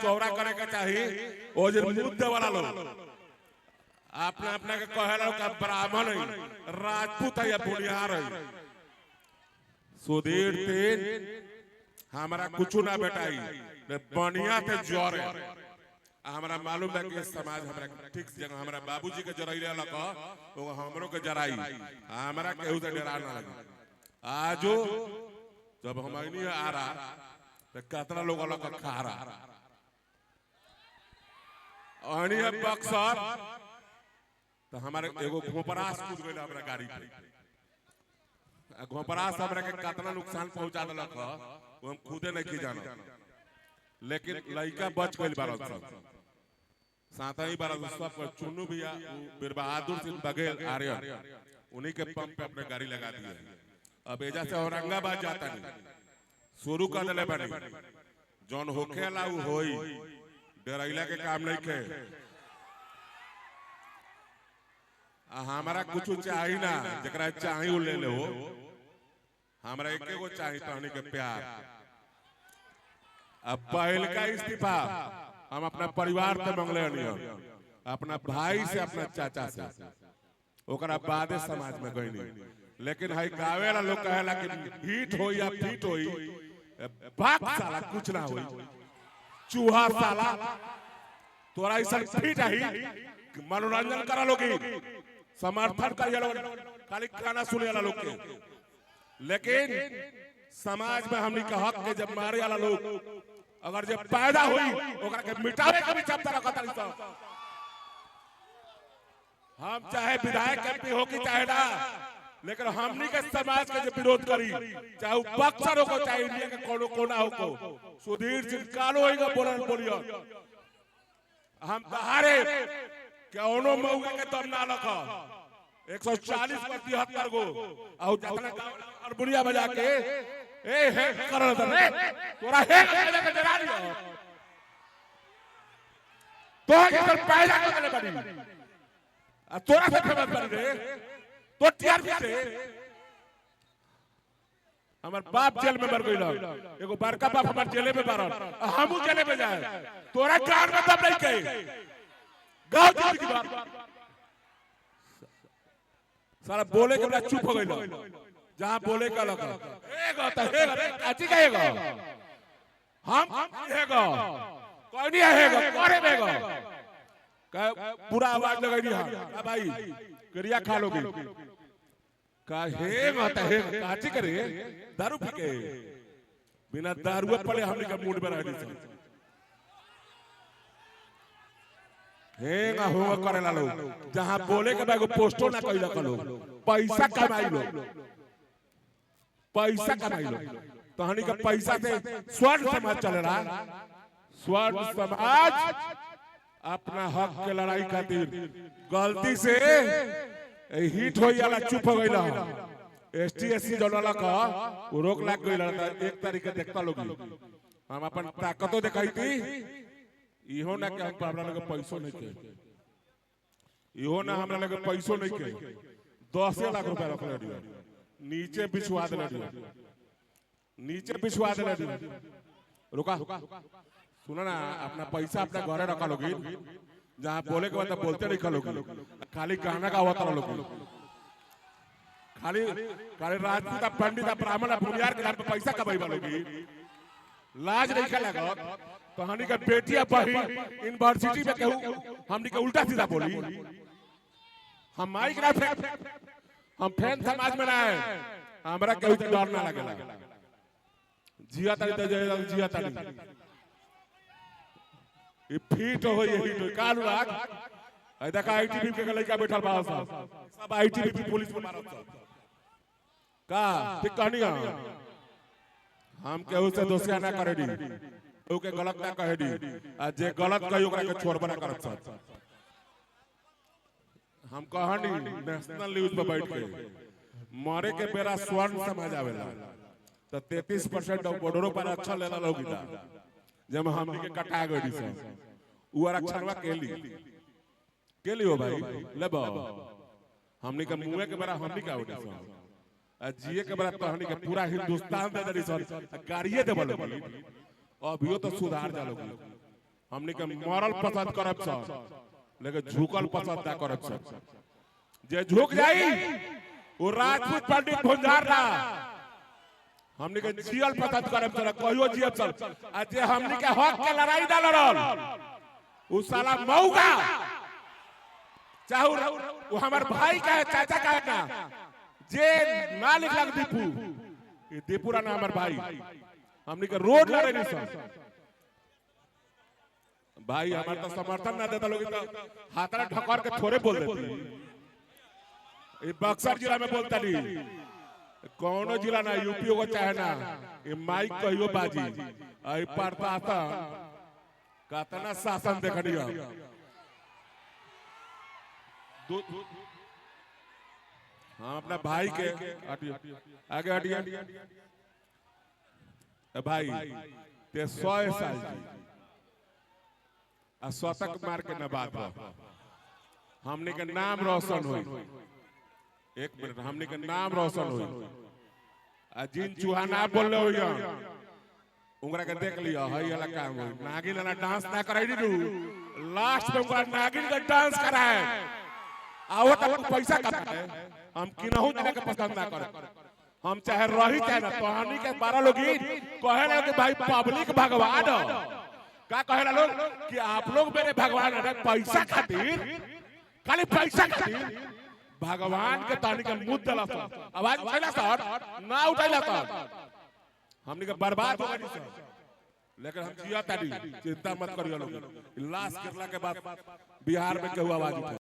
चौड़ा करे के चाहिए वो जो मुद्दे वाला लोग अपने अपने के कहेला का ब्राह्मण है राजपूत है या बुनियार है सुधीर तीन हमारा कुछ ना बेटाई बनिया थे जोर है हमारा मालूम है कि समाज हमारा ठीक जगह हमारा बाबूजी के जराई लगा वो हमरों के जराई हमारा केहू से डरा ना लगे आजो जब हम नहीं आ रहा तो कितना लोग अलग खा रहा अनिया बक्सर तो हमारे एगो घोपरास कूद गइल हमरा गाड़ी पे घोपरास हमरा के कितना नुकसान पहुंचा देलक वो हम खुदे नहीं की जानो लेकिन लड़का बच गइल बारन सब साथ ही बारन सब पर चुन्नू भैया बीर बहादुर सिंह बघेल आर्यन उन्हीं के पंप पे अपने गाड़ी लगा दी है अब एजा से औरंगाबाद जाता नहीं शुरू कर दिले बनी जौन होखेला उ होई डरैला के काम नहीं के हमारा कुछ चाहिए ना जरा चाहिए ले ले हो हमारा एक को चाहिए तो के प्यार अब पहल का इस्तीफा हम अपना परिवार से मंगले नहीं अपना भाई से अपना चाचा से ओकरा बादे समाज में गई नहीं लेकिन हाई गावे वाला लोग कहेला कि हिट हो या फिट होई बाप साला कुछ ना होई चूहा साला तोरा ऐसा फिट आई मनोरंजन करा लोगी समर्थन कर खाली गाना सुने वाला लोग के लेकिन समाज में हमनी का हक के जब मारे वाला लोग अगर जब पैदा हुई ओकरा के मिटावे का भी चपता रखता नहीं हम चाहे विधायक एमपी हो कि चाहे ना लेकिन हमनी के समाज के जो विरोध करी चाहे बक्सर हो को चाहे इंडिया के कोनो कोना हो को सुधीर सिंह कालो होगा बोलियो हम बहारे कौनो मौका के दम ना लखा 140 पर 73 गो और जितना हारमोनिया बजा के ए हे करल रे तोरा हे के डरा दियो तो के पैदा करले बड़ी आ तोरा से फेमस बन रे तो टीआरपी से हमार बाप जेल में मर गइल एगो बड़का बाप हमार जेले में मारल हमहू जेले में जाए तोरा कान में दम नहीं के गांव की बात सारा बोले के बड़ा चुप हो गइल जहां बोले का लगा एगो त हे रे काची कहेगा हम हेगा कोई नहीं हेगा करे बेगा पूरा आवाज लगाई दी हां भाई करिया खा लोगे का हे माता हे काची करे दारू पी के बिना दारू पड़े हमने का मूड में रहनी चाहिए हेगा होगा करेला लोग जहां बोले के बागो पोस्टो ना कइला कलो पैसा कमाई लो तो हनी का पैसा से स्वर्ण समाज चल रहा स्वर्ण समाज अपना हक के लड़ाई खातिर गलती से हिट हो जाला चुप हो गइला एसटी एससी जलला का वो रोक लाग गइला एक तारीख के देखता लोग हम अपन ताकतो दिखाई थी इहो ना के हम हमरा लगे पैसो नहीं के इहो ना हमरा लगे पैसो नहीं के 10 लाख रुपया रख ले नीचे बिछवा दे नीचे बिछवा दे रुका सुनो ना अपना पैसा अपना घरे रखा लोगी जहाँ बोले के बाद बोलते नहीं खलोगी खाली गाना का होता लोगी खाली खाली राजपूत पंडित ब्राह्मण भूमियार के नाम पे पैसा कमाई वालोगी लाज नहीं खेलेगा तो हमनी का बेटिया बही यूनिवर्सिटी में कहूँ हमनी का उल्टा सीधा बोली हम माइक ना हम फैन समाज में ना है हमारा केहू से डर ना लगेला जिया ताली तो जिया ताली ये फिट हो ये हिट हो कालू लाग आई देखा आईटीबी के लड़का बैठल बा सब आईटीबी पुलिस में मारत का ठीक कहनी हम केहू से दोस्तिया ना करे दी केहू के गलत ना कहे दी आ जे गलत कही ओकरा के छोड़बा ना करत हम कहनी नेशनल न्यूज पे बैठ के मरे के बेरा स्वर्ण समाज आवेला तो 33% बॉर्डरों पर अच्छा लेला लोगी था जब हम के कटा गई से उ आरक्षणवा के ली हो भाई लेबो हमनी के मुंह के बेरा हमनी का उठे आ जिए के बेरा तो हमनी के पूरा हिंदुस्तान दे दरी सर गाड़िए देबल अभियो तो सुधार जा लोगी हमने के मरल पसंद करब सब, लेकिन झुकल पसंद ना करब सब। जे झुक जाई वो राजपूत पंडित भुंजार ना, हमने के जियल पसंद करब सब, कहियो जियब सब। आ जे हमने के हक के लड़ाई ना लड़ल उ साला मौगा, चाहे वो हमार भाई का है, चाचा का है ना, जे ना लिखलक दीपू, ये दीपू ना हमार भाई, हमने के रोड लड़े नहीं सब। भाई हमारे तो समर्थन ना देता लोग तो हाथरा ढकार के थोड़े बोल देते। ये बक्सर जिला में बोलता नहीं, कौनो जिला ना, यूपी को चाहे ना, ये माइक कहियो बाजी आई पड़ता था कातना शासन देखनी हो। हाँ अपना भाई के आगे हटिया भाई ते 100 साल आ शतक मार के न बात हो, हमने के नाम रोशन हो। एक मिनट, हमने के नाम रोशन हो। आ जिन चूहाना बोल रहे हो उंगरा के देख लिया है वाला काम हो। नागिन वाला डांस ना कराई दी, लास्ट में उंगरा नागिन का डांस कराए आओ तब पैसा कमाए। हम किनहु देने के पसंद ना करे, हम चाहे रही चाहे ना। कहानी के 12 लोग कहे ना कि भाई पब्लिक भगवान हो, क्या कहे ना लोग कि आप लोग मेरे भगवान है। पैसा खातिर, खाली पैसा खातिर भगवान के तानी के मुद्द दला सर, आवाज उठाइला सर ना उठाइला सर, हमने के बर्बाद हो गई सर। लेकिन हम जिया तारी, चिंता मत करियो लोग। लाश गिरला के बाद बिहार में केहू आवाज उठा